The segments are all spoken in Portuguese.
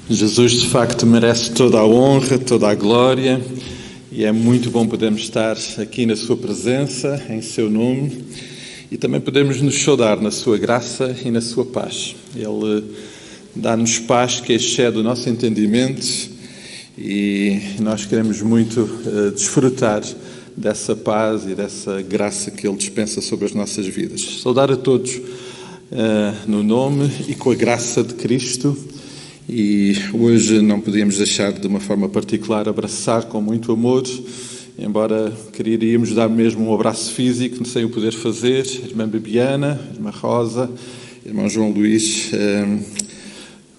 Jesus, de facto, merece toda a honra, toda a glória, e é muito bom podermos estar aqui na sua presença, em seu nome, e também podemos nos saudar na sua graça e na sua paz. Ele dá-nos paz que excede o nosso entendimento, e nós queremos muito desfrutar dessa paz e dessa graça que Ele dispensa sobre as nossas vidas. Saudar a todos no nome e com a graça de Cristo. E hoje não podíamos deixar de uma forma particular abraçar com muito amor, embora queríamos dar mesmo um abraço físico, sem o poder fazer, a irmã Bibiana, a irmã Rosa, o irmão João Luís.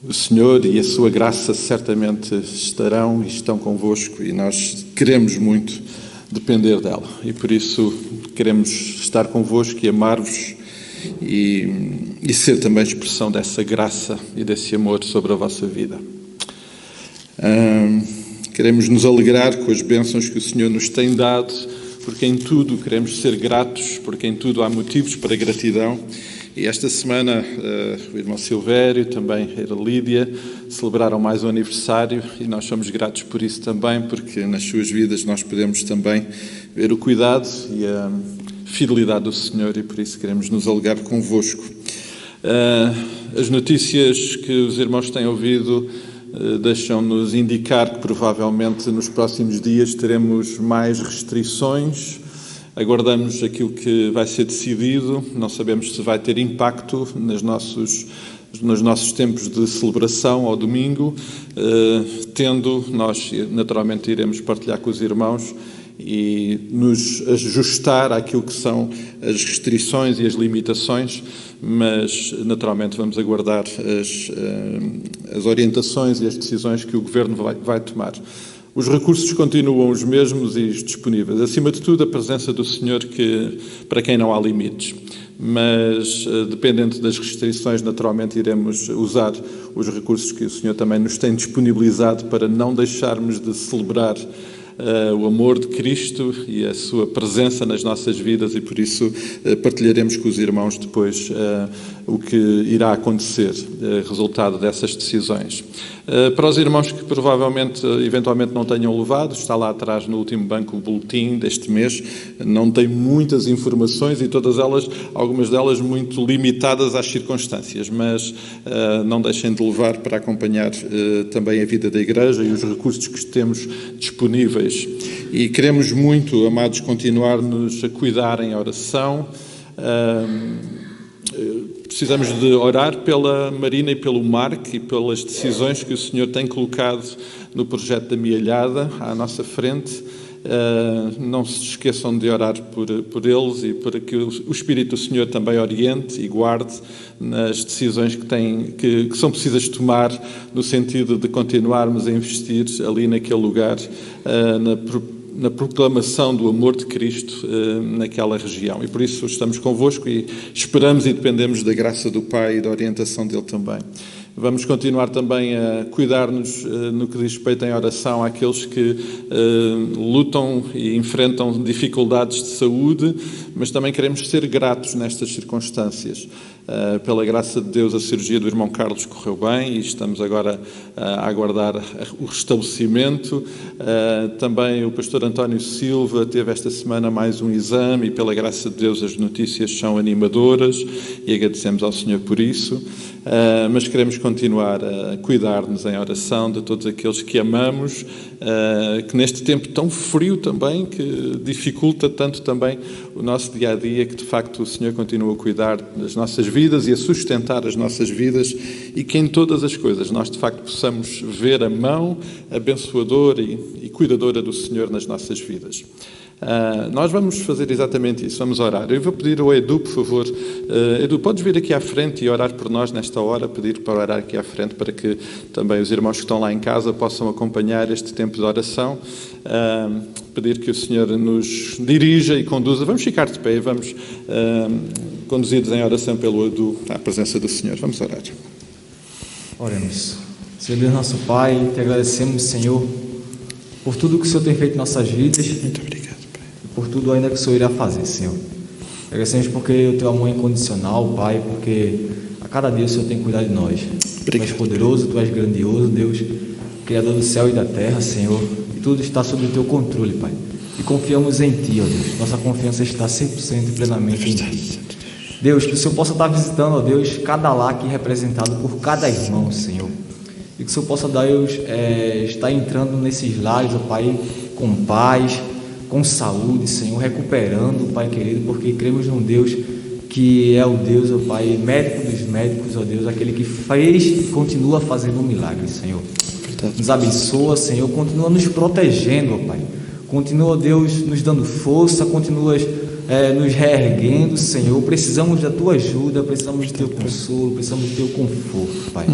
O Senhor e a sua graça certamente estarão e estão convosco, e nós queremos muito depender dela, e por isso queremos estar convosco e amar-vos e ser também expressão dessa graça e desse amor sobre a vossa vida. Queremos nos alegrar com as bênçãos que o Senhor nos tem dado, porque em tudo queremos ser gratos, porque em tudo há motivos para gratidão. E esta semana o irmão Silvério, também a Lídia, celebraram mais um aniversário, e nós somos gratos por isso também, porque nas suas vidas nós podemos também ver o cuidado e a fidelidade do Senhor, e por isso queremos nos alegrar convosco. As notícias que os irmãos têm ouvido deixam-nos indicar que provavelmente nos próximos dias teremos mais restrições. Aguardamos aquilo que vai ser decidido, não sabemos se vai ter impacto nos nossos tempos de celebração ao domingo, nós naturalmente iremos partilhar com os irmãos e nos ajustar àquilo que são as restrições e as limitações, mas naturalmente vamos aguardar as orientações e as decisões que o Governo vai tomar. Os recursos continuam os mesmos e disponíveis. Acima de tudo, a presença do Senhor, para quem não há limites. Mas, dependendo das restrições, naturalmente iremos usar os recursos que o Senhor também nos tem disponibilizado para não deixarmos de celebrar o amor de Cristo e a sua presença nas nossas vidas, e por isso partilharemos com os irmãos depois o que irá acontecer, resultado dessas decisões. Para os irmãos que provavelmente, eventualmente não tenham levado, está lá atrás no último banco o boletim deste mês, não tem muitas informações e algumas delas muito limitadas às circunstâncias, mas não deixem de levar para acompanhar também a vida da Igreja e os recursos que temos disponíveis. E queremos muito, amados, continuar-nos a cuidar em oração. Precisamos de orar pela Marina e pelo Marco e pelas decisões que o Senhor tem colocado no projeto da Mialhada à nossa frente. Não se esqueçam de orar por eles e para que o Espírito do Senhor também oriente e guarde nas decisões que são precisas tomar, no sentido de continuarmos a investir ali naquele lugar, na proclamação do amor de Cristo naquela região. E por isso estamos convosco e esperamos e dependemos da graça do Pai e da orientação dele também. Vamos continuar também a cuidar-nos no que diz respeito em oração àqueles que lutam e enfrentam dificuldades de saúde, mas também queremos ser gratos nestas circunstâncias. Pela graça de Deus, a cirurgia do irmão Carlos correu bem e estamos agora a aguardar o restabelecimento. Também o pastor António Silva teve esta semana mais um exame, e pela graça de Deus as notícias são animadoras e agradecemos ao Senhor por isso. Mas queremos continuar a cuidar-nos em oração de todos aqueles que amamos, que neste tempo tão frio também, que dificulta tanto também o nosso dia-a-dia, que de facto o Senhor continua a cuidar das nossas vidas e a sustentar as nossas vidas, e que em todas as coisas nós de facto possamos ver a mão abençoadora e cuidadora do Senhor nas nossas vidas. Nós vamos fazer exatamente isso, vamos orar. Eu vou pedir ao Edu, por favor. Edu, podes vir aqui à frente e orar por nós nesta hora, pedir para orar aqui à frente, para que também os irmãos que estão lá em casa possam acompanhar este tempo de oração. Pedir que o Senhor nos dirija e conduza. Vamos ficar de pé e vamos conduzidos em oração pelo Edu à presença do Senhor. Vamos orar. Oremos. Senhor Deus, nosso Pai, te agradecemos, Senhor, por tudo que o Senhor tem feito em nossas vidas. Muito obrigado, Pai. E por tudo ainda que o Senhor irá fazer, Senhor. Agradecemos porque o teu amor é incondicional, Pai, porque a cada dia o Senhor tem cuidado de nós. Tu és poderoso, Tu és grandioso, Deus, Criador do céu e da terra, Senhor, e tudo está sob o Teu controle, Pai. E confiamos em Ti, ó Deus. Nossa confiança está 100% e plenamente em Ti. Deus, que o Senhor possa estar visitando, ó Deus, cada lar aqui representado por cada irmão, Senhor. E que o Senhor possa, Deus, estar entrando nesses lares, ó Pai, com paz, com saúde, Senhor, recuperando, Pai querido, porque cremos num Deus que é o Deus, ó Pai, médico dos médicos, ó Deus, aquele que fez e continua fazendo um milagre, Senhor. Nos abençoa, Senhor, continua nos protegendo, ó Pai. Continua, Deus, nos dando força, continua nos reerguendo, Senhor. Precisamos da Tua ajuda, precisamos do Teu consolo, precisamos do Teu conforto, Pai.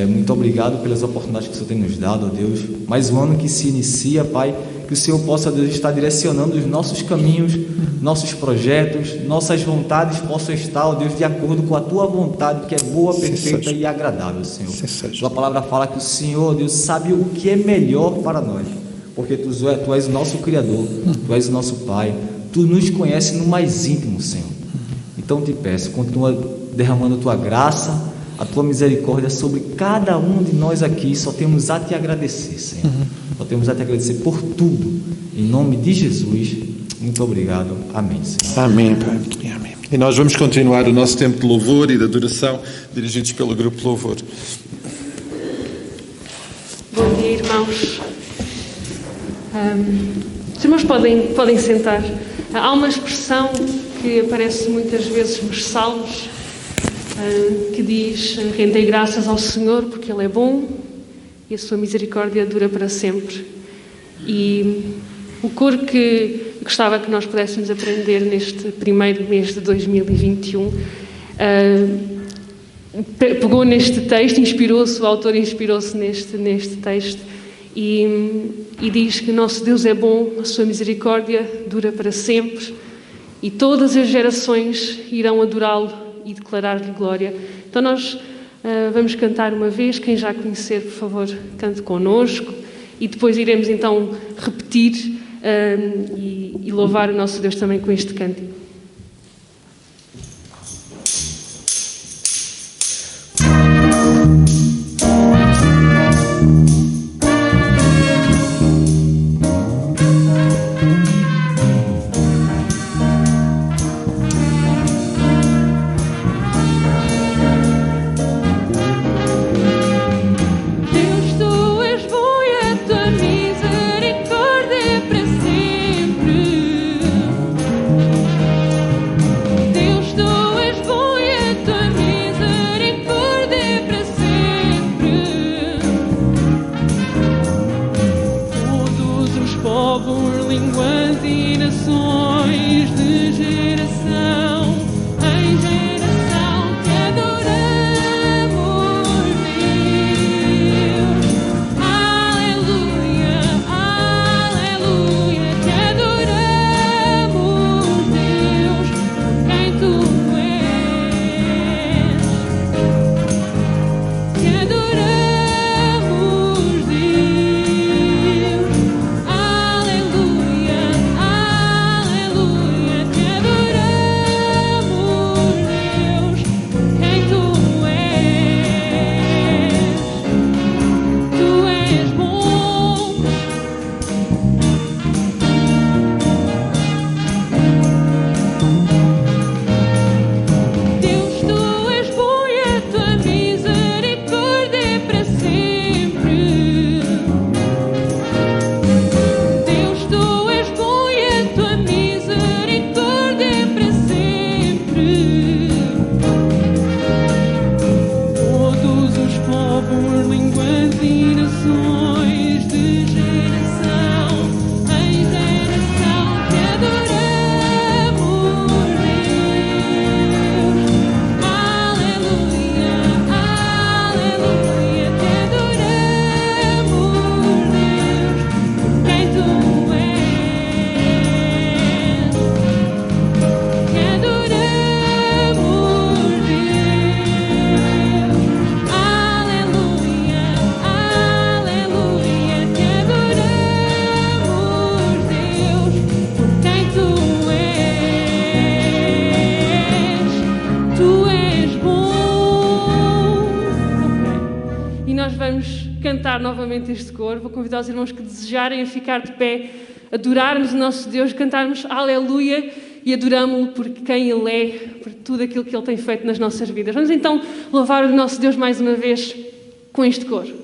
Muito obrigado pelas oportunidades que o Senhor tem nos dado, ó Deus. Mais um ano que se inicia, Pai, que o Senhor possa, Deus, estar direcionando os nossos caminhos, nossos projetos, nossas vontades possam estar, ó Deus, de acordo com a Tua vontade, que é boa, perfeita e agradável, Senhor. Tua palavra fala que o Senhor, Deus, sabe o que é melhor para nós, porque Tu és o nosso Criador, Tu és o nosso Pai, Tu nos conheces no mais íntimo, Senhor. Então te peço, continua derramando a Tua graça, a Tua misericórdia sobre cada um de nós aqui. Só temos a Te agradecer, Senhor. Só temos a Te agradecer por tudo. Em nome de Jesus, muito obrigado. Amém, Senhor. Amém, Pai. Amém. E nós vamos continuar o nosso tempo de louvor e de adoração, dirigidos pelo Grupo Louvor. Bom dia, irmãos. Os irmãos podem sentar. Há uma expressão que aparece muitas vezes nos Salmos, que diz: rendei graças ao Senhor porque Ele é bom e a sua misericórdia dura para sempre. E o coro que gostava que nós pudéssemos aprender neste primeiro mês de 2021 pegou neste texto, o autor inspirou-se neste texto e diz que nosso Deus é bom, a sua misericórdia dura para sempre e todas as gerações irão adorá-lo e declarar-lhe glória. Então nós vamos cantar uma vez. Quem já conhecer, por favor, cante connosco, e depois iremos então repetir e louvar o nosso Deus também com este cântico. Aleluia, e nós vamos cantar novamente este coro. Vou convidar os irmãos que desejarem a ficar de pé, adorarmos o nosso Deus, cantarmos aleluia e adoramo-lo por quem Ele é, por tudo aquilo que Ele tem feito nas nossas vidas. Vamos então louvar o nosso Deus mais uma vez com este coro.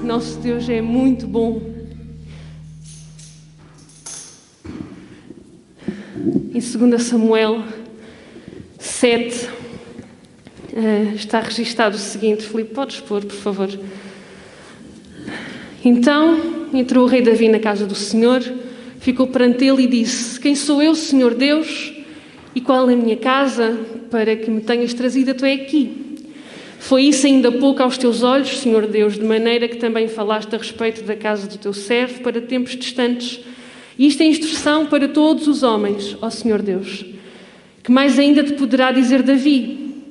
Nosso Deus é muito bom. Em 2 Samuel 7 está registado o seguinte. Filipe, podes pôr, por favor. Então entrou o rei Davi na casa do Senhor, ficou perante ele e disse: Quem sou eu, Senhor Deus, e qual é a minha casa, para que me tenhas trazido até aqui? Foi isso ainda pouco aos teus olhos, Senhor Deus, de maneira que também falaste a respeito da casa do teu servo para tempos distantes. E isto é instrução para todos os homens, ó Senhor Deus. Que mais ainda te poderá dizer Davi?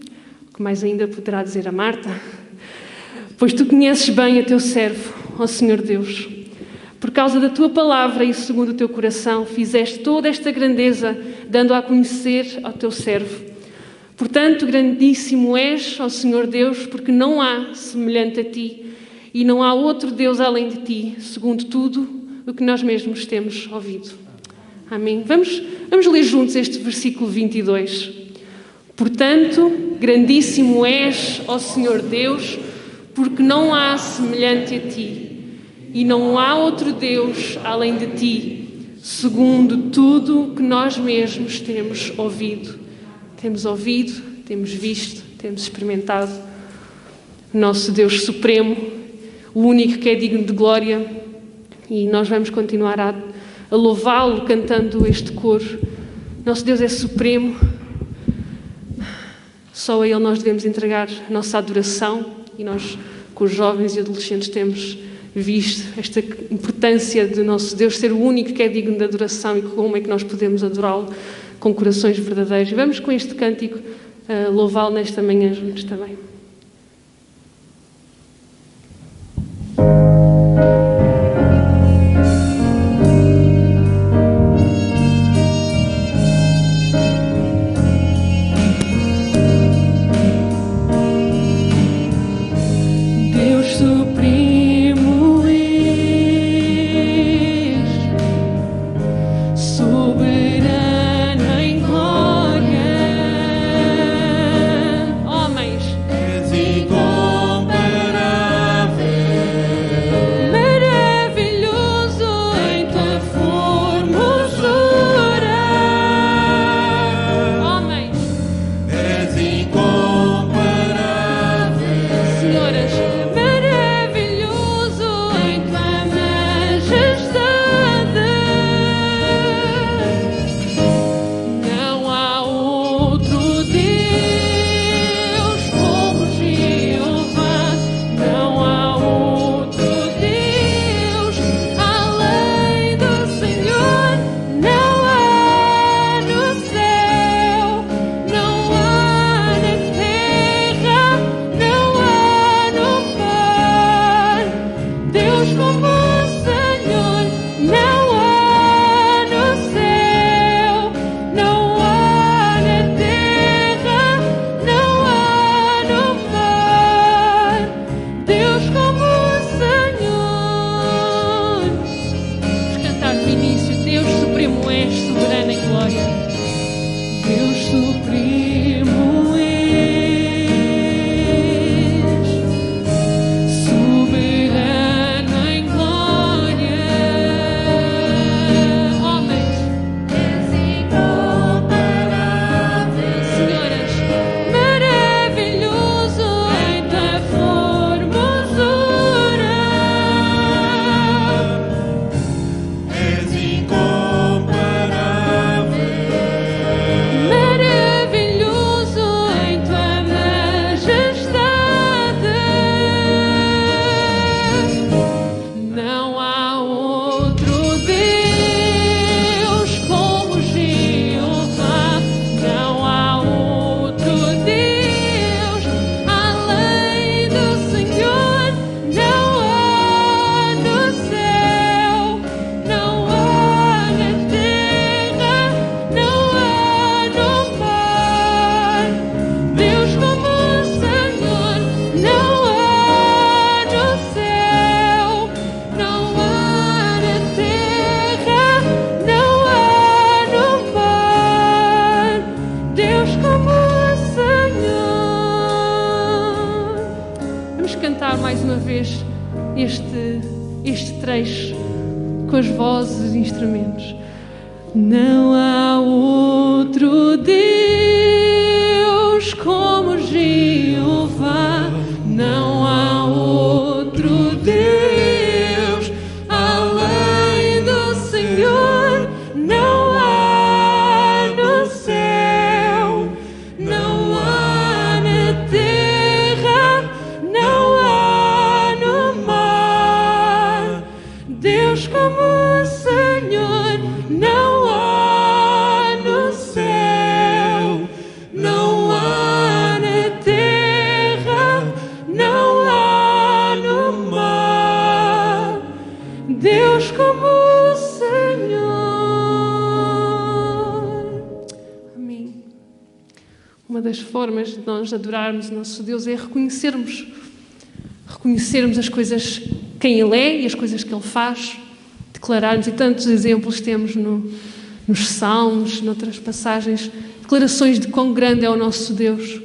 Que mais ainda poderá dizer a Marta? Pois tu conheces bem a teu servo, ó Senhor Deus. Por causa da tua palavra e segundo o teu coração, fizeste toda esta grandeza, dando a conhecer ao teu servo. Portanto, grandíssimo és, ó Senhor Deus, porque não há semelhante a ti e não há outro Deus além de ti, segundo tudo o que nós mesmos temos ouvido. Amém. Vamos ler juntos este versículo 22. Portanto, grandíssimo és, ó Senhor Deus, porque não há semelhante a ti e não há outro Deus além de ti, segundo tudo o que nós mesmos temos ouvido. Temos ouvido, temos visto, temos experimentado. Nosso Deus Supremo, o único que é digno de glória, e nós vamos continuar a louvá-lo cantando este coro. Nosso Deus é supremo, só a Ele nós devemos entregar a nossa adoração, e nós, com os jovens e adolescentes, temos visto esta importância de nosso Deus ser o único que é digno de adoração e como é que nós podemos adorá-lo com corações verdadeiros. E vamos com este cântico louvá-lo nesta manhã juntos também. este trecho com as vozes e instrumentos. Não há outro Deus como Jeová, não há outro Deus além do Senhor, não há no céu, não há na terra, não há no mar, Deus como o Senhor, não há no céu, não há na terra, não há no mar, Deus como o Senhor. Amém. Uma das formas de nós adorarmos o nosso Deus é reconhecermos as coisas, quem Ele é e as coisas que Ele faz, declararmos, e tantos exemplos temos nos Salmos, noutras passagens, declarações de quão grande é o nosso Deus.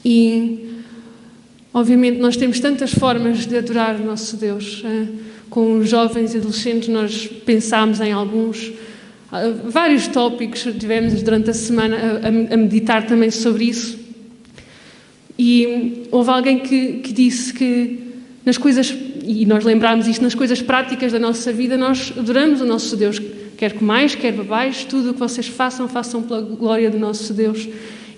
E, obviamente, nós temos tantas formas de adorar o nosso Deus. Com os jovens e adolescentes nós pensámos em alguns, vários tópicos, tivemos durante a semana a meditar também sobre isso. E houve alguém que disse que nas coisas, e nós lembrámos isto, nas coisas práticas da nossa vida, nós adoramos o nosso Deus. Quer comais, quer bebais, tudo o que vocês façam pela glória do nosso Deus.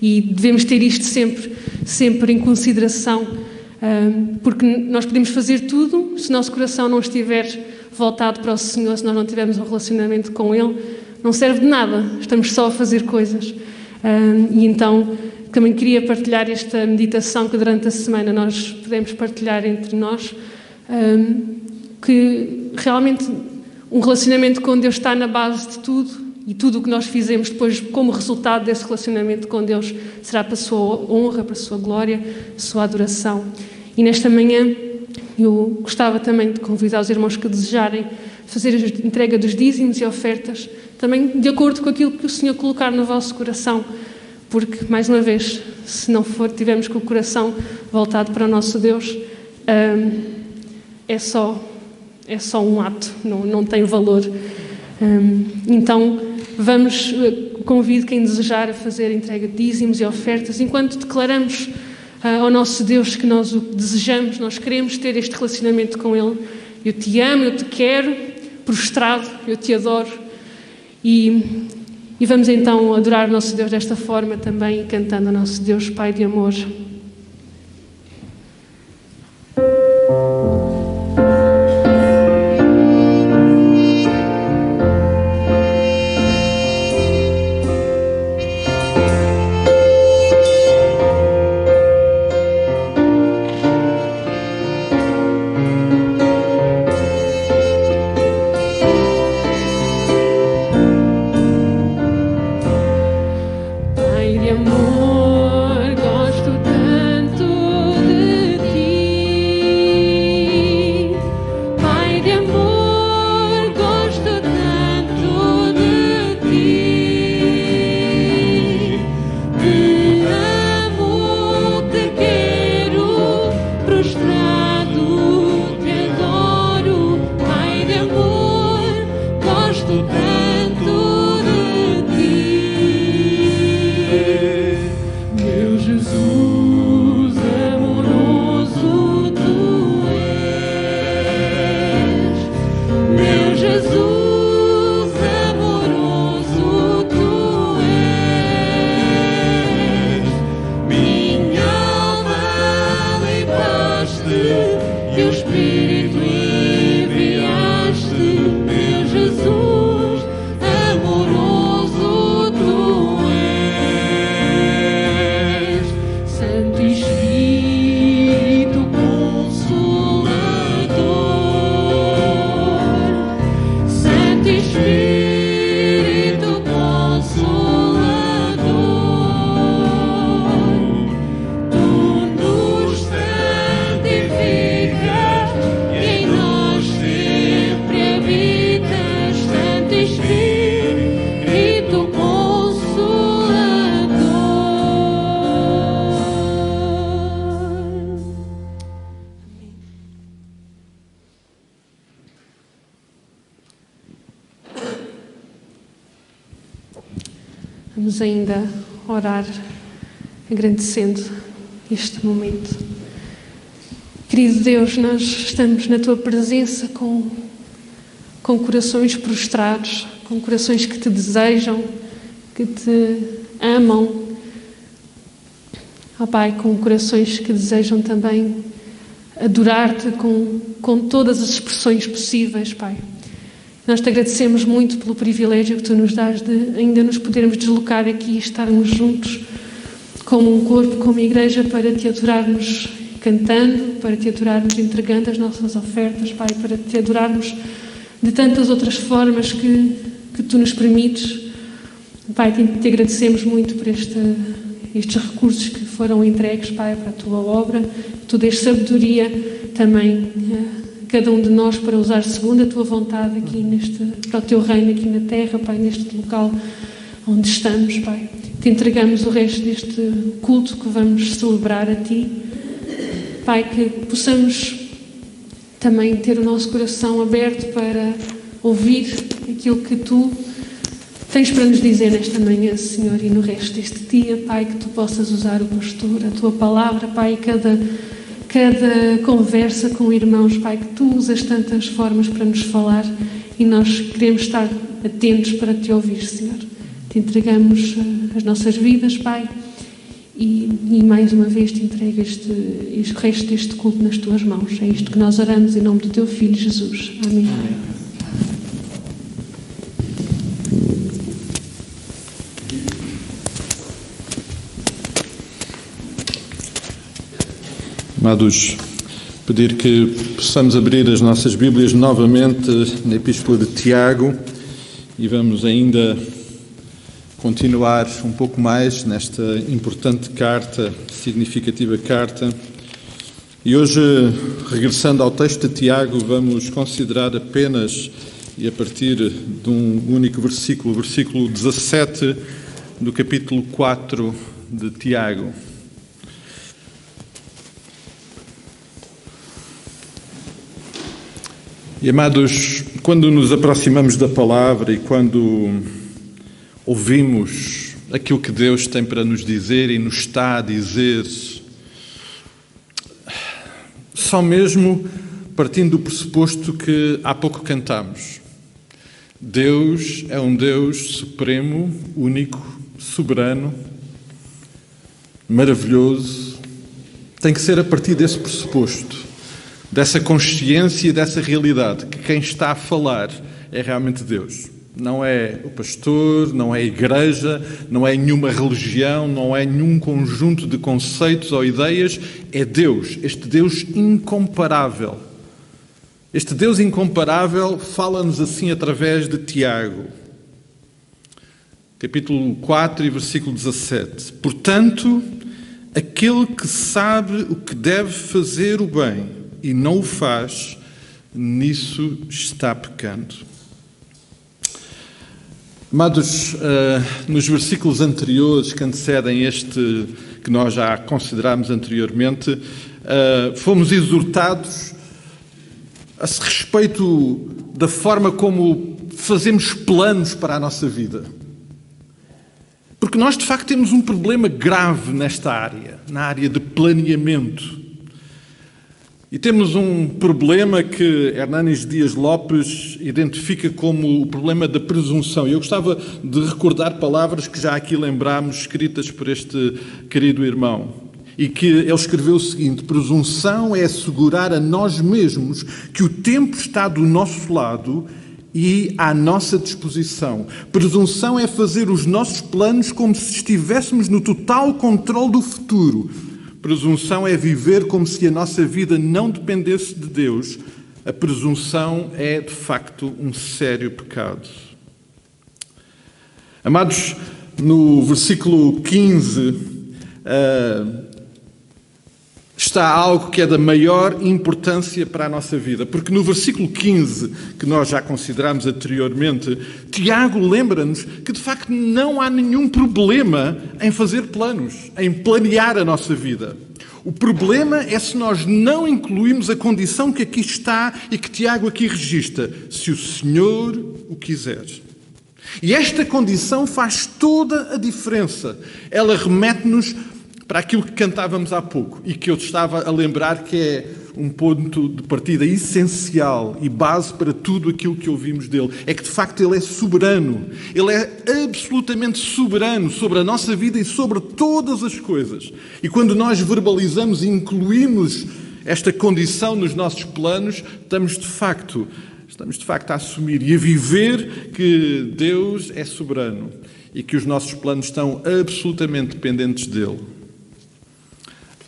E devemos ter isto sempre em consideração, porque nós podemos fazer tudo, se o nosso coração não estiver voltado para o Senhor, se nós não tivermos um relacionamento com Ele, não serve de nada, estamos só a fazer coisas. E então também queria partilhar esta meditação que durante a semana nós podemos partilhar entre nós, que realmente um relacionamento com Deus está na base de tudo, e tudo o que nós fizemos depois como resultado desse relacionamento com Deus será para a sua honra, para a sua glória, a sua adoração. E nesta manhã eu gostava também de convidar os irmãos que desejarem fazer a entrega dos dízimos e ofertas, também de acordo com aquilo que o Senhor colocar no vosso coração, porque, mais uma vez, se não tivermos com o coração voltado para o nosso Deus, é só um ato, não tem valor. Então, convido quem desejar a fazer a entrega de dízimos e ofertas, enquanto declaramos ao nosso Deus que nós o desejamos, nós queremos ter este relacionamento com Ele. Eu te amo, eu te quero, prostrado, eu te adoro. E vamos então adorar o nosso Deus desta forma também, cantando ao nosso Deus Pai de amor. Pai de amor, gosto tanto de ti. Pai de amor, gosto tanto de ti. Te amo, te quero, prostrado te adoro. Pai de amor, gosto tanto de ti. Meu Jesus amoroso tu és, meu Jesus amoroso tu és, minha alma levaste, teu Espírito enviaste, meu Jesus amoroso tu és, Santo Espírito Consolador, Santo Espírito Consolador, tu nos santificas e em Vamos ainda orar, agradecendo este momento. Querido Deus, nós estamos na Tua presença com corações prostrados, com corações que Te desejam, que Te amam. Ó Pai, com corações que desejam também adorar-Te com todas as expressões possíveis, Pai. Nós Te agradecemos muito pelo privilégio que Tu nos dás de ainda nos podermos deslocar aqui e estarmos juntos como um corpo, como igreja, para Te adorarmos cantando, para Te adorarmos entregando as nossas ofertas, Pai, para Te adorarmos de tantas outras formas que Tu nos permites. Pai, Te agradecemos muito por estes recursos que foram entregues, Pai, para a Tua obra. Tu dês sabedoria também a cada um de nós para usar segundo a Tua vontade aqui para o Teu reino aqui na terra, Pai, neste local onde estamos, Pai. Te entregamos o resto deste culto que vamos celebrar a Ti. Pai, que possamos também ter o nosso coração aberto para ouvir aquilo que Tu tens para nos dizer nesta manhã, Senhor, e no resto deste dia, Pai, que Tu possas usar o pastor, a Tua palavra, Pai, cada conversa com irmãos, Pai, que Tu usas tantas formas para nos falar e nós queremos estar atentos para Te ouvir, Senhor. Te entregamos as nossas vidas, Pai, e mais uma vez Te entrego o resto deste culto nas Tuas mãos. É isto que nós oramos em nome do Teu Filho, Jesus. Amém. Amém. Amados, pedir que possamos abrir as nossas Bíblias novamente na Epístola de Tiago e vamos ainda continuar um pouco mais nesta importante carta, significativa carta. E hoje, regressando ao texto de Tiago, vamos considerar apenas, e a partir de um único versículo, o versículo 17 do capítulo 4 de Tiago. E, amados, quando nos aproximamos da palavra e quando ouvimos aquilo que Deus tem para nos dizer e nos está a dizer, só mesmo partindo do pressuposto que há pouco cantámos. Deus é um Deus supremo, único, soberano, maravilhoso. Tem que ser a partir desse pressuposto, dessa consciência e dessa realidade, que quem está a falar é realmente Deus. Não é o pastor, não é a igreja, não é nenhuma religião, não é nenhum conjunto de conceitos ou ideias, é Deus, este Deus incomparável. Este Deus incomparável fala-nos assim através de Tiago. Capítulo 4 e versículo 17. Portanto, aquele que sabe o que deve fazer o bem e não o faz, nisso está pecando. Amados, nos versículos anteriores que antecedem este que nós já considerámos anteriormente, fomos exortados a respeito da forma como fazemos planos para a nossa vida. Porque nós, de facto, temos um problema grave nesta área, na área de planeamento. E temos um problema que Hernánios Dias Lopes identifica como o problema da presunção. Eu gostava de recordar palavras que já aqui lembrámos, escritas por este querido irmão. E que ele escreveu o seguinte: presunção é assegurar a nós mesmos que o tempo está do nosso lado e à nossa disposição. Presunção é fazer os nossos planos como se estivéssemos no total controle do futuro. Presunção é viver como se a nossa vida não dependesse de Deus. A presunção é, de facto, um sério pecado. Amados, no versículo 15, está algo que é da maior importância para a nossa vida. Porque no versículo 15, que nós já considerámos anteriormente, Tiago lembra-nos que, de facto, não há nenhum problema em fazer planos, em planear a nossa vida. O problema é se nós não incluímos a condição que aqui está e que Tiago aqui registra: se o Senhor o quiser. E esta condição faz toda a diferença. Ela remete-nos para aquilo que cantávamos há pouco e que eu te estava a lembrar que é um ponto de partida essencial e base para tudo aquilo que ouvimos dele. É que, de facto, ele é soberano. Ele é absolutamente soberano sobre a nossa vida e sobre todas as coisas. E quando nós verbalizamos e incluímos esta condição nos nossos planos, estamos de facto a assumir e a viver que Deus é soberano e que os nossos planos estão absolutamente dependentes dele.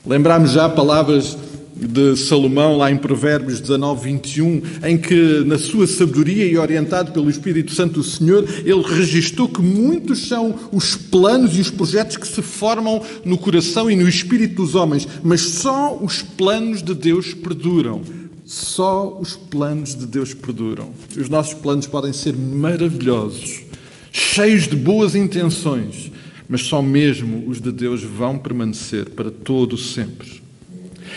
Lembramos já palavras de Salomão, lá em Provérbios 19, 21, em que, na sua sabedoria e orientado pelo Espírito Santo do Senhor, ele registou que muitos são os planos e os projetos que se formam no coração e no espírito dos homens, mas só os planos de Deus perduram. Só os planos de Deus perduram. Os nossos planos podem ser maravilhosos, cheios de boas intenções, mas só mesmo os de Deus vão permanecer para todo sempre.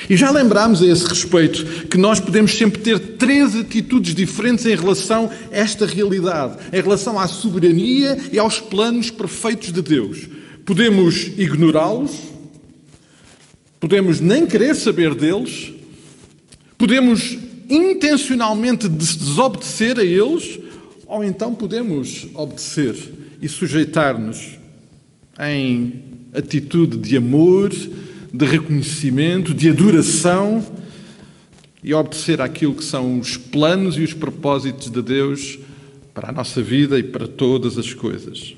E já lembrámos a esse respeito que nós podemos sempre ter 3 atitudes diferentes em relação a esta realidade, em relação à soberania e aos planos perfeitos de Deus. Podemos ignorá-los, podemos nem querer saber deles, podemos intencionalmente desobedecer a eles, ou então podemos obedecer e sujeitar-nos em atitude de amor, de reconhecimento, de adoração e obedecer àquilo que são os planos e os propósitos de Deus para a nossa vida e para todas as coisas.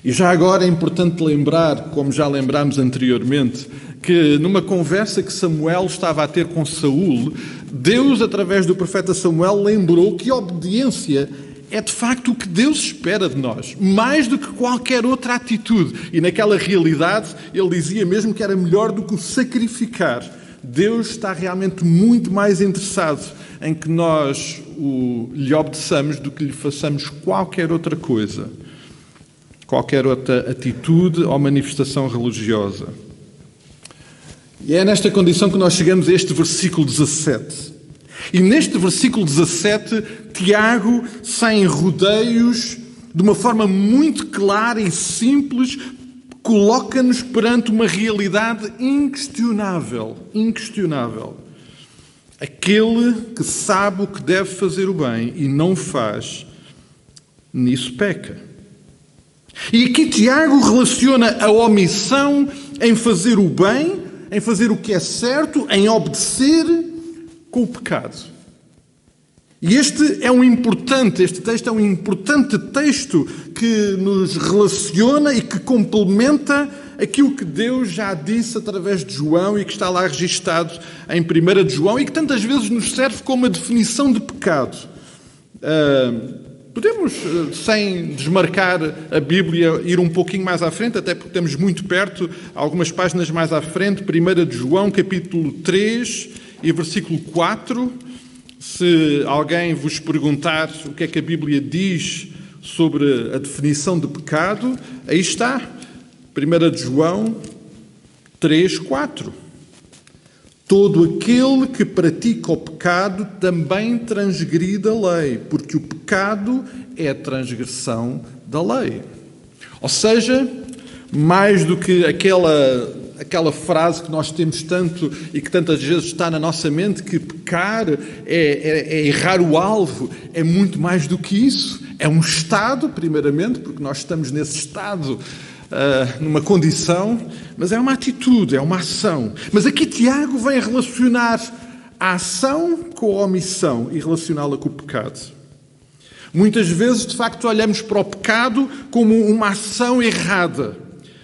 E já agora é importante lembrar, como já lembrámos anteriormente, que numa conversa que Samuel estava a ter com Saul, Deus, através do profeta Samuel, lembrou que a obediência é de facto o que Deus espera de nós, mais do que qualquer outra atitude. E naquela realidade, ele dizia mesmo que era melhor do que o sacrificar. Deus está realmente muito mais interessado em que nós lhe obedeçamos do que lhe façamos qualquer outra coisa, qualquer outra atitude ou manifestação religiosa. E é nesta condição que nós chegamos a este versículo 17. E neste versículo 17, Tiago, sem rodeios, de uma forma muito clara e simples, coloca-nos perante uma realidade inquestionável. Inquestionável. Aquele que sabe o que deve fazer o bem e não faz, nisso peca. E aqui Tiago relaciona a omissão em fazer o bem, em fazer o que é certo, em obedecer, com o pecado. E este texto é um importante texto que nos relaciona e que complementa aquilo que Deus já disse através de João e que está lá registado em 1 de João e que tantas vezes nos serve como a definição de pecado. Podemos, sem desmarcar a Bíblia, ir um pouquinho mais à frente, até porque estamos muito perto, algumas páginas mais à frente, 1 de João, capítulo 3 e versículo 4. Se alguém vos perguntar o que é que a Bíblia diz sobre a definição de pecado, aí está, 1 de João 3, 4. Todo aquele que pratica o pecado também transgride a lei, porque o pecado é a transgressão da lei. Ou seja, mais do que aquela frase que nós temos tanto e que tantas vezes está na nossa mente, que pecar é errar o alvo, é muito mais do que isso. É um estado, primeiramente, porque nós estamos nesse estado, numa condição, mas é uma atitude, é uma ação. Mas aqui Tiago vem relacionar a ação com a omissão e relacioná-la com o pecado. Muitas vezes, de facto, olhamos para o pecado como uma ação errada.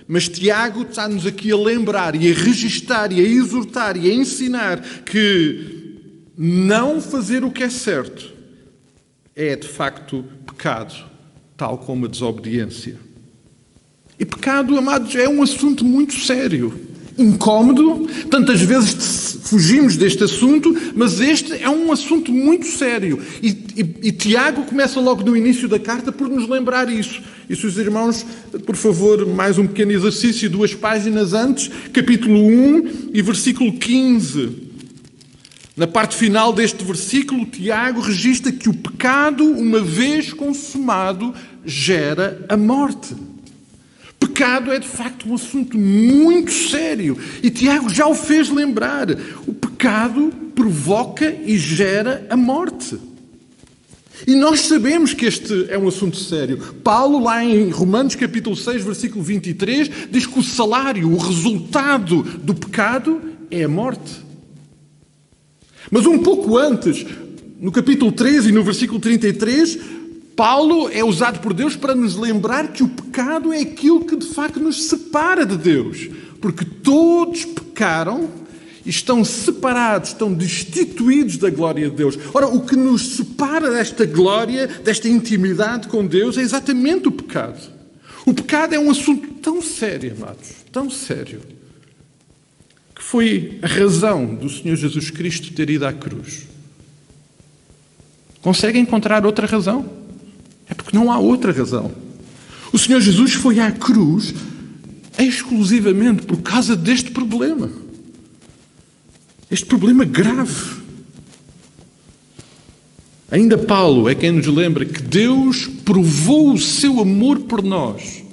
Mas Tiago está-nos aqui a lembrar e a registar e a exortar e a ensinar que não fazer o que é certo é, de facto, pecado, tal como a desobediência. E pecado, amados, é um assunto muito sério, incómodo. Tantas vezes fugimos deste assunto, mas este é um assunto muito sério. E Tiago começa logo no início da carta por nos lembrar isso. E se os irmãos, por favor, mais um pequeno exercício, 2 páginas antes, capítulo 1 e versículo 15. Na parte final deste versículo, Tiago registra que o pecado, uma vez consumado, gera a morte. Pecado é, de facto, um assunto muito sério. E Tiago já o fez lembrar. O pecado provoca e gera a morte. E nós sabemos que este é um assunto sério. Paulo, lá em Romanos capítulo 6, versículo 23, diz que o salário, o resultado do pecado é a morte. Mas um pouco antes, no capítulo 13 e no versículo 33, Paulo é usado por Deus para nos lembrar que o pecado é aquilo que de facto nos separa de Deus. Porque todos pecaram e estão separados, estão destituídos da glória de Deus. Ora, o que nos separa desta glória, desta intimidade com Deus, é exatamente o pecado. O pecado é um assunto tão sério, amados, tão sério, que foi a razão do Senhor Jesus Cristo ter ido à cruz. Consegue encontrar outra razão? É porque não há outra razão. O Senhor Jesus foi à cruz exclusivamente por causa deste problema. Este problema grave. Ainda Paulo é quem nos lembra que Deus provou o seu amor por nós,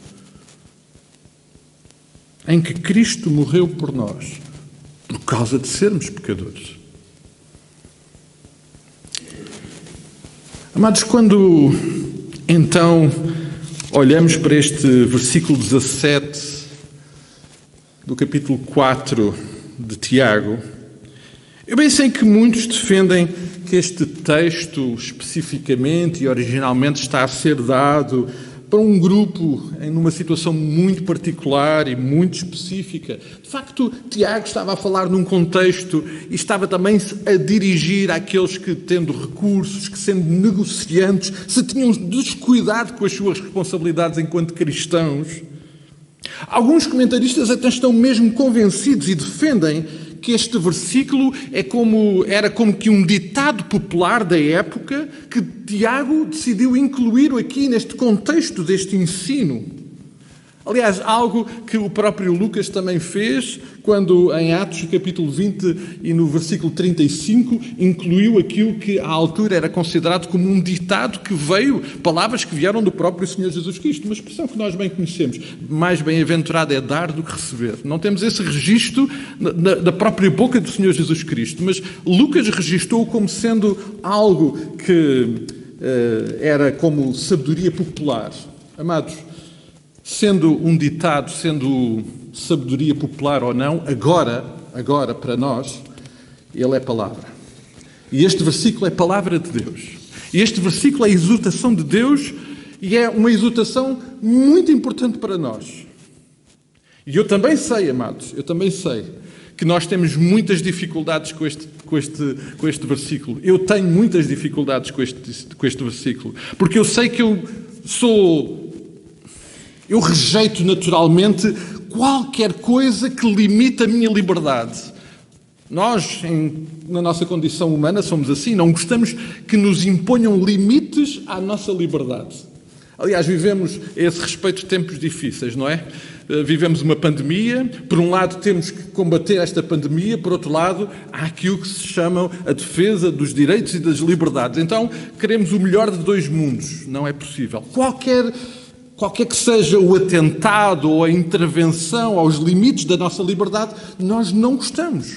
em que Cristo morreu por nós, por causa de sermos pecadores. Amados, quando então olhamos para este versículo 17 do capítulo 4 de Tiago, eu bem sei que muitos defendem que este texto especificamente e originalmente está a ser dado para um grupo numa situação muito particular e muito específica. De facto, Tiago estava a falar num contexto e estava também a dirigir àqueles que, tendo recursos, que sendo negociantes, se tinham descuidado com as suas responsabilidades enquanto cristãos. Alguns comentaristas até estão mesmo convencidos e defendem que este versículo era como que um ditado popular da época que Tiago decidiu incluir aqui neste contexto deste ensino. Aliás, algo que o próprio Lucas também fez quando, em Atos, capítulo 20 e no versículo 35, incluiu aquilo que à altura era considerado como um ditado que veio, palavras que vieram do próprio Senhor Jesus Cristo, uma expressão que nós bem conhecemos. Mais bem-aventurado é dar do que receber. Não temos esse registro da própria boca do Senhor Jesus Cristo, mas Lucas registou como sendo algo que era como sabedoria popular. Amados, sendo um ditado, sendo sabedoria popular ou não, agora para nós, ele é palavra. E este versículo é palavra de Deus. E este versículo é a exortação de Deus e é uma exortação muito importante para nós. E eu também sei, amados, que nós temos muitas dificuldades com este versículo. Eu tenho muitas dificuldades com este versículo. Porque eu sei que eu rejeito naturalmente qualquer coisa que limite a minha liberdade. Nós, na nossa condição humana, somos assim, não gostamos que nos imponham limites à nossa liberdade. Aliás, vivemos a esse respeito tempos difíceis, não é? Vivemos uma pandemia, por um lado temos que combater esta pandemia, por outro lado há aquilo que se chama a defesa dos direitos e das liberdades. Então, queremos o melhor de dois mundos. Não é possível. Qualquer que seja o atentado ou a intervenção aos limites da nossa liberdade, nós não gostamos.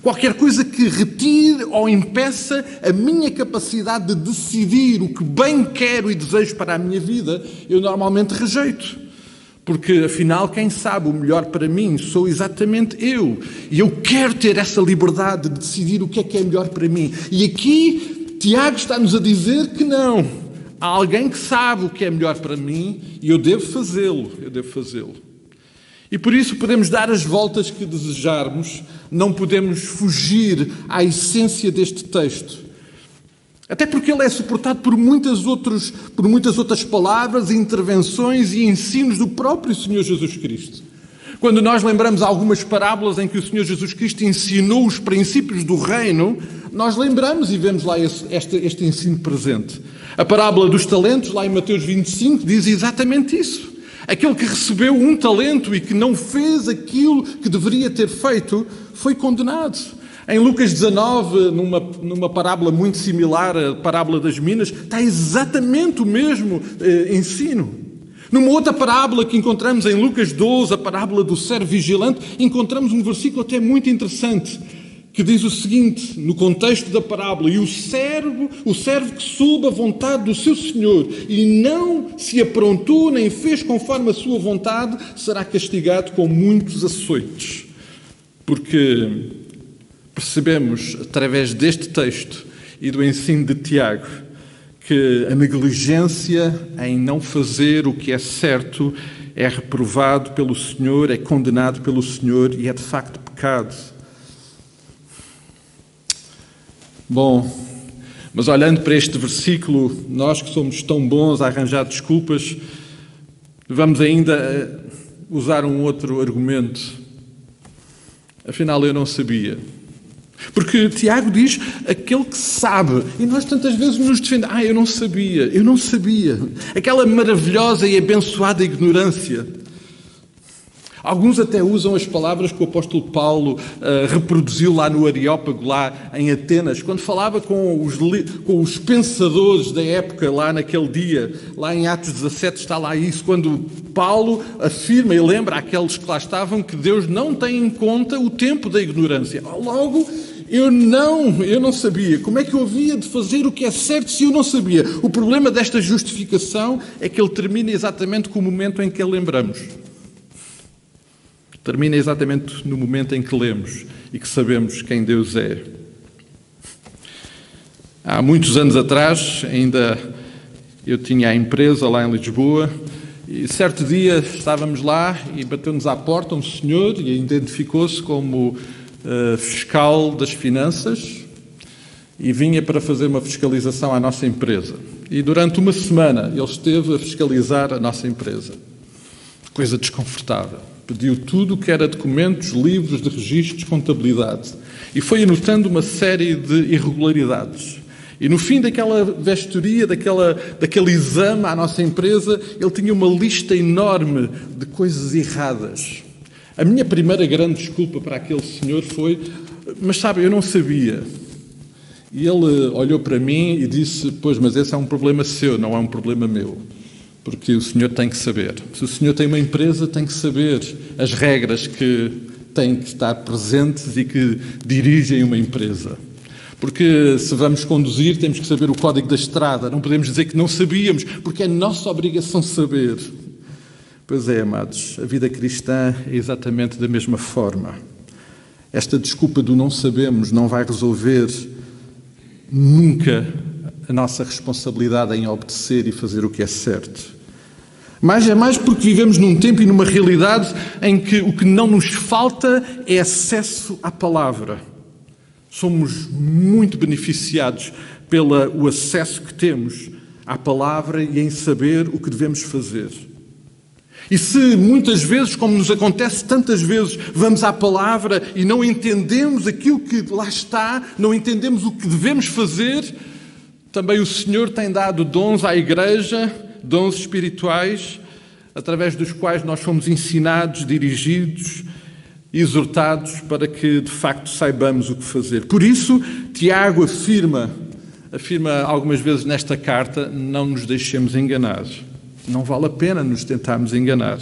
Qualquer coisa que retire ou impeça a minha capacidade de decidir o que bem quero e desejo para a minha vida, eu normalmente rejeito. Porque, afinal, quem sabe o melhor para mim sou exatamente eu. E eu quero ter essa liberdade de decidir o que é melhor para mim. E aqui, Tiago está-nos a dizer que não. Há alguém que sabe o que é melhor para mim e eu devo fazê-lo. E por isso podemos dar as voltas que desejarmos, não podemos fugir à essência deste texto. Até porque ele é suportado por muitas outras palavras, intervenções e ensinos do próprio Senhor Jesus Cristo. Quando nós lembramos algumas parábolas em que o Senhor Jesus Cristo ensinou os princípios do reino, nós lembramos e vemos lá este ensino presente. A parábola dos talentos, lá em Mateus 25, diz exatamente isso. Aquele que recebeu um talento e que não fez aquilo que deveria ter feito, foi condenado. Em Lucas 19, numa parábola muito similar à parábola das minas, está exatamente o mesmo ensino. Numa outra parábola que encontramos em Lucas 12, a parábola do servo vigilante, encontramos um versículo até muito interessante, que diz o seguinte, no contexto da parábola: e o servo que soube a vontade do seu senhor e não se aprontou nem fez conforme a sua vontade, será castigado com muitos açoites. Porque percebemos, através deste texto e do ensino de Tiago, que a negligência em não fazer o que é certo é reprovado pelo Senhor, é condenado pelo Senhor e é de facto pecado. Bom, mas olhando para este versículo, nós que somos tão bons a arranjar desculpas, vamos ainda usar um outro argumento. Afinal, eu não sabia. Porque Tiago diz aquele que sabe, e nós tantas vezes nos defendemos: eu não sabia. Aquela maravilhosa e abençoada ignorância. Alguns até usam as palavras que o apóstolo Paulo reproduziu lá no Areópago, lá em Atenas, quando falava com os pensadores da época, lá naquele dia, lá em Atos 17 está lá isso, quando Paulo afirma e lembra àqueles que lá estavam que Deus não tem em conta o tempo da ignorância. Logo, eu não sabia. Como é que eu havia de fazer o que é certo se eu não sabia? O problema desta justificação é que ele termina exatamente com o momento em que lembramos. Termina exatamente no momento em que lemos e que sabemos quem Deus é. Há muitos anos atrás, ainda eu tinha a empresa lá em Lisboa, e certo dia estávamos lá e bateu-nos à porta um senhor e identificou-se como fiscal das finanças e vinha para fazer uma fiscalização à nossa empresa. E durante uma semana ele esteve a fiscalizar a nossa empresa. Coisa desconfortável. Pediu tudo o que era documentos, livros de registros, contabilidade. E foi anotando uma série de irregularidades. E no fim daquela vestoria, daquele exame à nossa empresa, ele tinha uma lista enorme de coisas erradas. A minha primeira grande desculpa para aquele senhor foi: mas sabe, eu não sabia. E ele olhou para mim e disse: pois, mas esse é um problema seu, não é um problema meu. Porque o senhor tem que saber. Se o senhor tem uma empresa, tem que saber as regras que têm que estar presentes e que dirigem uma empresa. Porque se vamos conduzir, temos que saber o código da estrada. Não podemos dizer que não sabíamos, porque é nossa obrigação saber. Pois é, amados, a vida cristã é exatamente da mesma forma. Esta desculpa do não sabemos não vai resolver nunca a nossa responsabilidade em obedecer e fazer o que é certo. Mas é mais porque vivemos num tempo e numa realidade em que o que não nos falta é acesso à palavra. Somos muito beneficiados pelo acesso que temos à palavra e em saber o que devemos fazer. E se muitas vezes, como nos acontece tantas vezes, vamos à palavra e não entendemos aquilo que lá está, não entendemos o que devemos fazer, também o Senhor tem dado dons à Igreja, dons espirituais, através dos quais nós fomos ensinados, dirigidos, exortados para que, de facto, saibamos o que fazer. Por isso, Tiago afirma algumas vezes nesta carta: não nos deixemos enganar. Não vale a pena nos tentarmos enganar.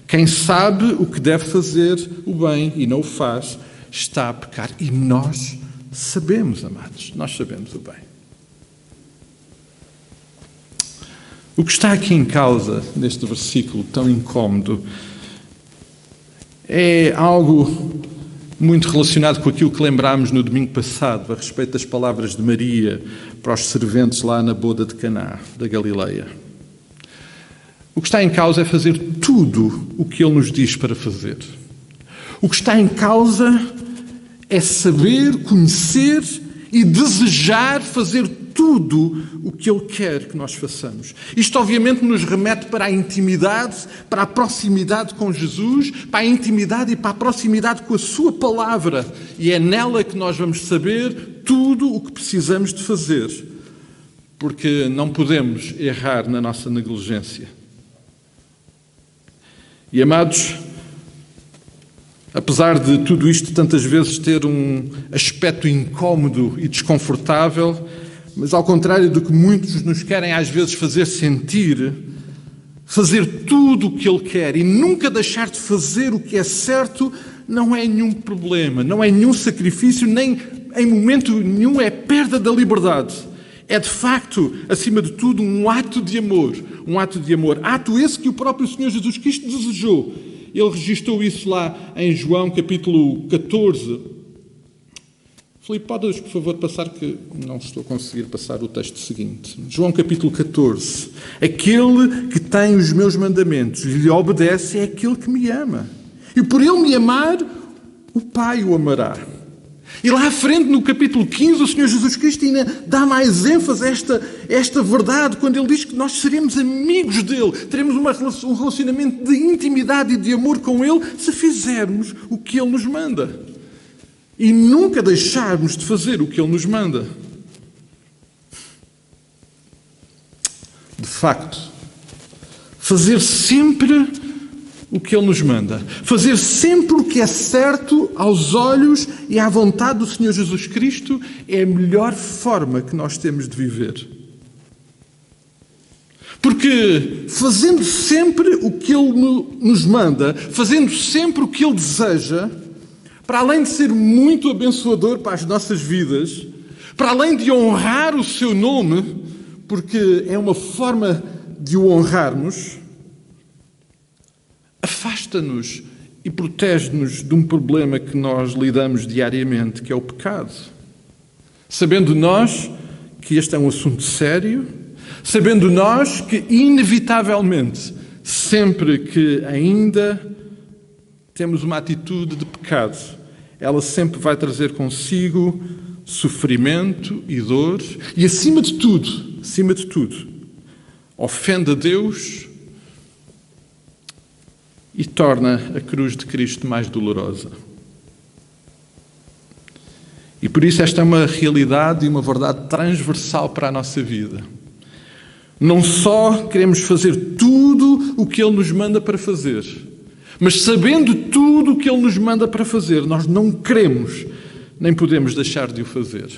Quem sabe o que deve fazer o bem e não o faz, está a pecar. E nós sabemos, amados, nós sabemos o bem. O que está aqui em causa, neste versículo tão incómodo, é algo muito relacionado com aquilo que lembrámos no domingo passado, a respeito das palavras de Maria para os serventes lá na boda de Caná, da Galileia. O que está em causa é fazer tudo o que Ele nos diz para fazer. O que está em causa é saber, conhecer e desejar fazer tudo o que Ele quer que nós façamos. Isto obviamente nos remete para a intimidade, para a proximidade com Jesus, para a intimidade e para a proximidade com a Sua Palavra. E é nela que nós vamos saber tudo o que precisamos de fazer. Porque não podemos errar na nossa negligência. E, amados, Apesar de tudo isto tantas vezes ter um aspecto incómodo e desconfortável, mas ao contrário do que muitos nos querem às vezes fazer sentir, fazer tudo o que Ele quer e nunca deixar de fazer o que é certo não é nenhum problema, não é nenhum sacrifício, nem em momento nenhum é perda da liberdade. É de facto, acima de tudo, um ato de amor. Um ato de amor. Ato esse que o próprio Senhor Jesus Cristo desejou. Ele registrou isso lá em João capítulo 14. Filipe, podes, por favor, passar, que não estou a conseguir passar o texto seguinte. João capítulo 14. Aquele que tem os meus mandamentos e lhe obedece é aquele que me ama. E por ele me amar, o Pai o amará. E lá à frente, no capítulo 15, o Senhor Jesus Cristo ainda dá mais ênfase a esta verdade, quando Ele diz que nós seremos amigos dEle, teremos um relacionamento de intimidade e de amor com Ele, se fizermos o que Ele nos manda. E nunca deixarmos de fazer o que Ele nos manda. De facto, fazer sempre o que Ele nos manda. Fazer sempre o que é certo aos olhos e à vontade do Senhor Jesus Cristo é a melhor forma que nós temos de viver. Porque fazendo sempre o que Ele nos manda, fazendo sempre o que Ele deseja, para além de ser muito abençoador para as nossas vidas, para além de honrar o Seu nome, porque é uma forma de o honrarmos, afasta-nos e protege-nos de um problema que nós lidamos diariamente, que é o pecado. Sabendo nós que este é um assunto sério, sabendo nós que, inevitavelmente, sempre que ainda temos uma atitude de pecado, ela sempre vai trazer consigo sofrimento e dor e, acima de tudo, ofende a Deus e torna a cruz de Cristo mais dolorosa. E por isso esta é uma realidade e uma verdade transversal para a nossa vida. Não só queremos fazer tudo o que Ele nos manda para fazer, mas sabendo tudo o que Ele nos manda para fazer, nós não queremos nem podemos deixar de o fazer.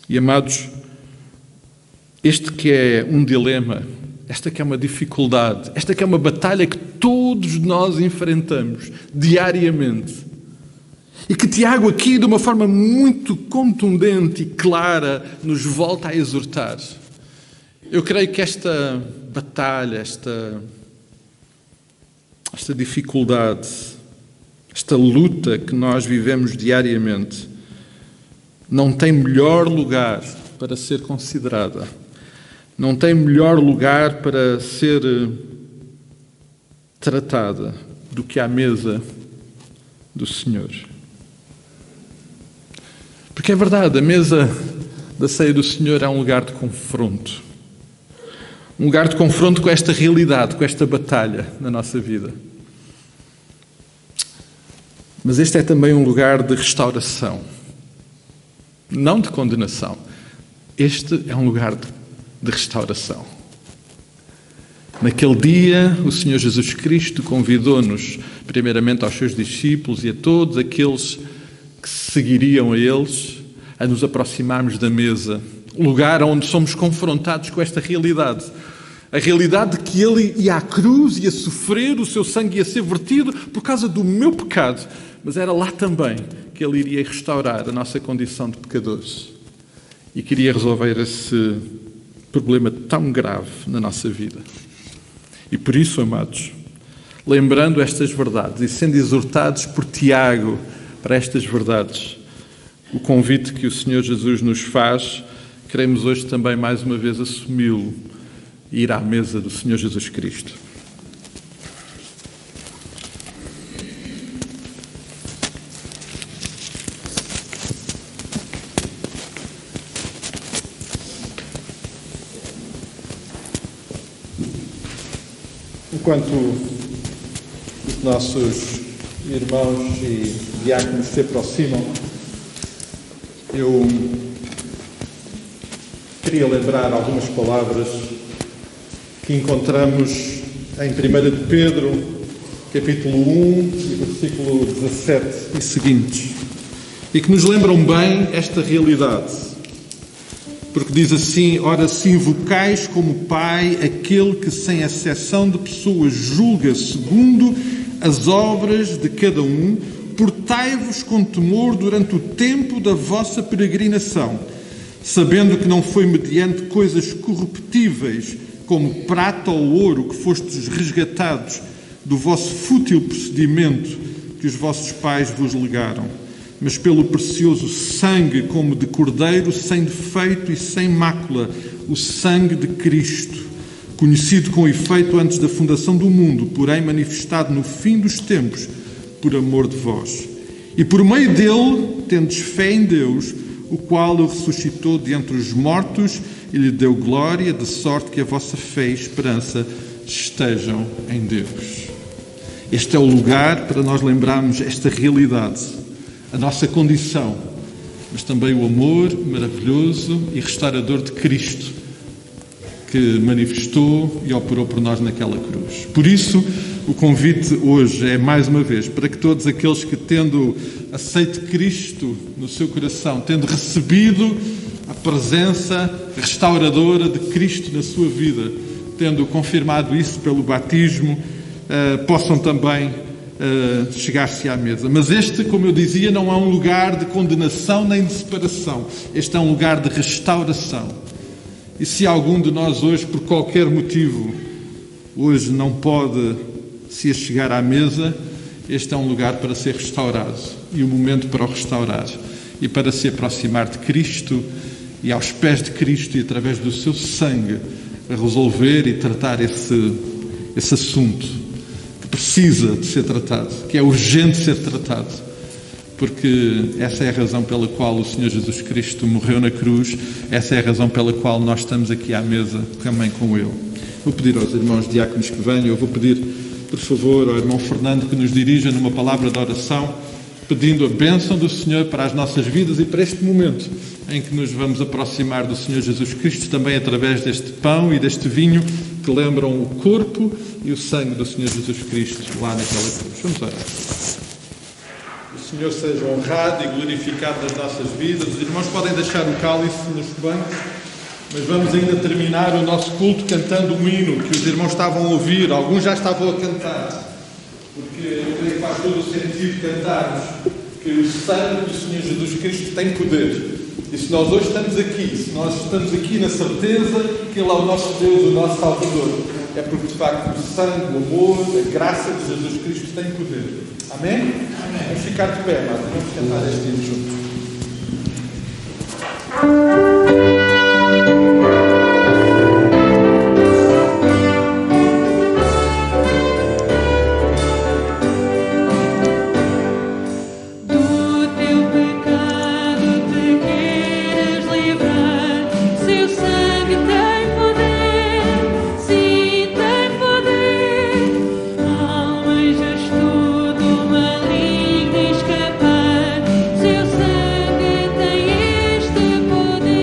E amados, este que é um dilema, esta que é uma dificuldade, esta que é uma batalha que todos nós enfrentamos diariamente e que Tiago aqui, de uma forma muito contundente e clara, nos volta a exortar. Eu creio que esta batalha, esta dificuldade, esta luta que nós vivemos diariamente, não tem melhor lugar para ser considerada. Não tem melhor lugar para ser tratada do que à mesa do Senhor. Porque é verdade, a mesa da ceia do Senhor é um lugar de confronto. Um lugar de confronto com esta realidade, com esta batalha na nossa vida. Mas este é também um lugar de restauração. Não de condenação. Este é um lugar de restauração. Naquele dia, o Senhor Jesus Cristo convidou-nos, primeiramente aos seus discípulos e a todos aqueles que seguiriam a eles, a nos aproximarmos da mesa, lugar onde somos confrontados com esta realidade. A realidade de que Ele ia à cruz, ia sofrer, o seu sangue ia ser vertido por causa do meu pecado, mas era lá também que Ele iria restaurar a nossa condição de pecadores e queria resolver esse problema tão grave na nossa vida. E por isso, amados, lembrando estas verdades e sendo exortados por Tiago para estas verdades, o convite que o Senhor Jesus nos faz, queremos hoje também mais uma vez assumi-lo e ir à mesa do Senhor Jesus Cristo. Enquanto os nossos irmãos e diáconos se aproximam, eu queria lembrar algumas palavras que encontramos em 1 de Pedro, capítulo 1, versículo 17 e seguintes, e que nos lembram bem esta realidade. Porque diz assim: ora, se invocais como Pai aquele que, sem exceção de pessoas, julga segundo as obras de cada um, portai-vos com temor durante o tempo da vossa peregrinação, sabendo que não foi mediante coisas corruptíveis, como prata ou ouro, que fostes resgatados do vosso fútil procedimento que os vossos pais vos legaram, mas pelo precioso sangue, como de cordeiro, sem defeito e sem mácula, o sangue de Cristo, conhecido com efeito antes da fundação do mundo, porém manifestado no fim dos tempos, por amor de vós. E por meio dele, tendes fé em Deus, o qual o ressuscitou de entre os mortos e lhe deu glória, de sorte que a vossa fé e esperança estejam em Deus. Este é o lugar para nós lembrarmos esta realidade, a nossa condição, mas também o amor maravilhoso e restaurador de Cristo, que manifestou e operou por nós naquela cruz. Por isso, o convite hoje é, mais uma vez, para que todos aqueles que, tendo aceito Cristo no seu coração, tendo recebido a presença restauradora de Cristo na sua vida, tendo confirmado isso pelo batismo, possam também chegar-se à mesa. Mas este, como eu dizia, não é um lugar de condenação nem de separação. Este é um lugar de restauração. E se algum de nós hoje, por qualquer motivo, hoje não pode se chegar à mesa, este é um lugar para ser restaurado e um momento para o restaurar e para se aproximar de Cristo e aos pés de Cristo e através do seu sangue a resolver e tratar esse assunto que precisa de ser tratado, que é urgente ser tratado, porque essa é a razão pela qual o Senhor Jesus Cristo morreu na cruz, essa é a razão pela qual nós estamos aqui à mesa também com Ele. Vou pedir aos irmãos diáconos que venham, eu vou pedir, por favor, ao irmão Fernando que nos dirija numa palavra de oração, pedindo a bênção do Senhor para as nossas vidas e para este momento em que nos vamos aproximar do Senhor Jesus Cristo, também através deste pão e deste vinho que lembram o corpo e o sangue do Senhor Jesus Cristo lá naquela cruz. Vamos orar. O Senhor seja honrado e glorificado nas nossas vidas. Os irmãos podem deixar o cálice nos bancos, mas vamos ainda terminar o nosso culto cantando um hino que os irmãos estavam a ouvir. Alguns já estavam a cantar, porque eu creio que faz todo o sentido cantarmos que o sangue do Senhor Jesus Cristo tem poder. E se nós hoje estamos aqui, se nós estamos aqui na certeza que Ele é o nosso Deus, o nosso Salvador, é porque de facto o sangue, o amor, a graça de Jesus Cristo tem poder. Amém? Amém. Vamos ficar de pé, mas vamos cantar este hino juntos. Seu sangue tem este poder.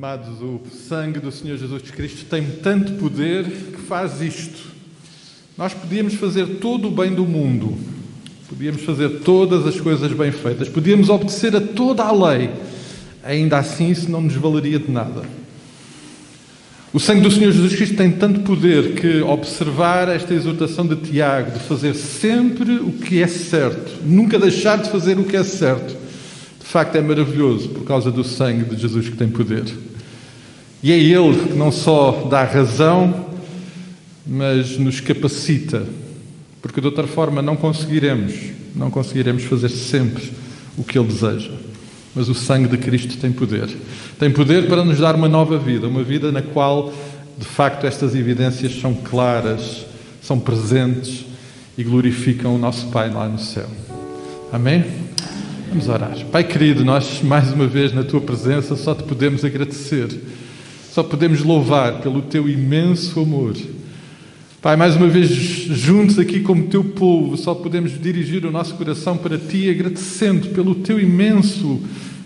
Amados, o sangue do Senhor Jesus Cristo tem tanto poder que faz isto. Nós podíamos fazer todo o bem do mundo, podíamos fazer todas as coisas bem feitas, podíamos obedecer a toda a lei, ainda assim isso não nos valeria de nada. O sangue do Senhor Jesus Cristo tem tanto poder que observar esta exortação de Tiago, de fazer sempre o que é certo, nunca deixar de fazer o que é certo, de facto é maravilhoso por causa do sangue de Jesus que tem poder. E é Ele que não só dá razão, mas nos capacita, porque de outra forma não conseguiremos fazer sempre o que Ele deseja. Mas o sangue de Cristo tem poder. Tem poder para nos dar uma nova vida, uma vida na qual, de facto, estas evidências são claras, são presentes e glorificam o nosso Pai lá no céu. Amém? Vamos orar. Pai querido, nós, mais uma vez, na Tua presença, só Te podemos agradecer. Só podemos louvar pelo Teu imenso amor. Pai, mais uma vez, juntos aqui como Teu povo, só podemos dirigir o nosso coração para Ti, agradecendo pelo Teu imenso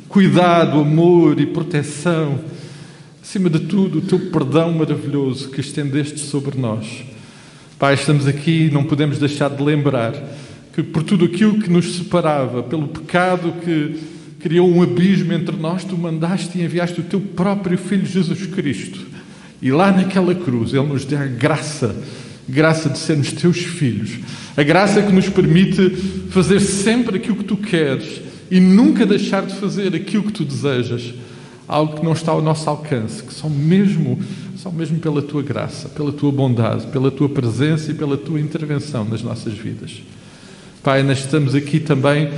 cuidado, amor e proteção. Acima de tudo, o Teu perdão maravilhoso que estendeste sobre nós. Pai, estamos aqui e não podemos deixar de lembrar que por tudo aquilo que nos separava, pelo pecado que criou um abismo entre nós, Tu mandaste e enviaste o Teu próprio Filho Jesus Cristo. E lá naquela cruz Ele nos deu a graça de sermos Teus filhos. A graça que nos permite fazer sempre aquilo que Tu queres e nunca deixar de fazer aquilo que Tu desejas. Algo que não está ao nosso alcance, que são mesmo pela Tua graça, pela Tua bondade, pela Tua presença e pela Tua intervenção nas nossas vidas. Pai, nós estamos aqui também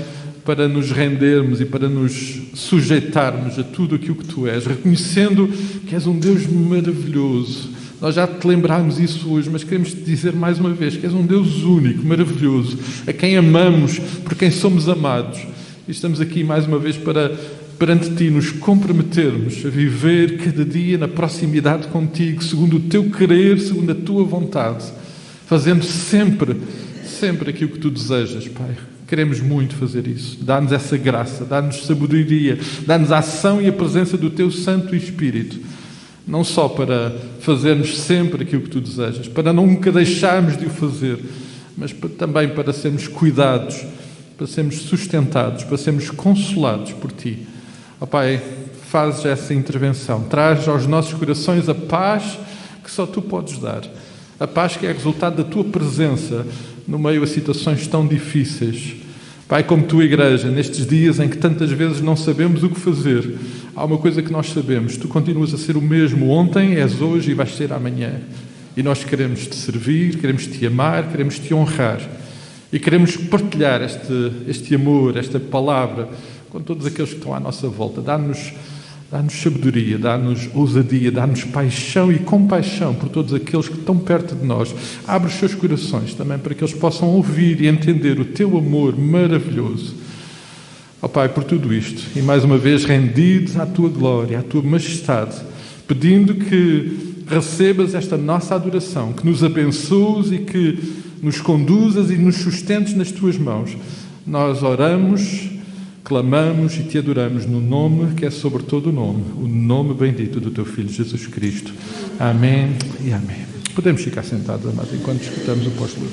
para nos rendermos e para nos sujeitarmos a tudo aquilo que Tu és, reconhecendo que és um Deus maravilhoso. Nós já Te lembrámos isso hoje, mas queremos Te dizer mais uma vez que és um Deus único, maravilhoso, a quem amamos, por quem somos amados. E estamos aqui mais uma vez para, perante Ti, nos comprometermos a viver cada dia na proximidade contigo, segundo o Teu querer, segundo a Tua vontade, fazendo sempre aquilo que Tu desejas, Pai. Queremos muito fazer isso. Dá-nos essa graça, dá-nos sabedoria, dá-nos a ação e a presença do Teu Santo Espírito. Não só para fazermos sempre aquilo que Tu desejas, para nunca deixarmos de o fazer, mas também para sermos cuidados, para sermos sustentados, para sermos consolados por Ti. Ó Pai, fazes essa intervenção. Traz aos nossos corações a paz que só Tu podes dar. A paz que é resultado da Tua presença no meio a situações tão difíceis. Pai, como Tua Igreja, nestes dias em que tantas vezes não sabemos o que fazer, há uma coisa que nós sabemos: Tu continuas a ser o mesmo ontem, és hoje e vais ser amanhã. E nós queremos Te servir, queremos Te amar, queremos Te honrar. E queremos partilhar este amor, esta palavra, com todos aqueles que estão à nossa volta. Dá-nos sabedoria, dá-nos ousadia, dá-nos paixão e compaixão por todos aqueles que estão perto de nós. Abre os seus corações também para que eles possam ouvir e entender o Teu amor maravilhoso. Ó Pai, por tudo isto, e mais uma vez rendidos à Tua glória, à Tua majestade, pedindo que recebas esta nossa adoração, que nos abençoes e que nos conduzas e nos sustentes nas Tuas mãos. Nós oramos, clamamos e Te adoramos no nome que é sobre todo o nome bendito do Teu Filho Jesus Cristo. Amém e amém. Podemos ficar sentados, amados, enquanto escutamos o apóstolo.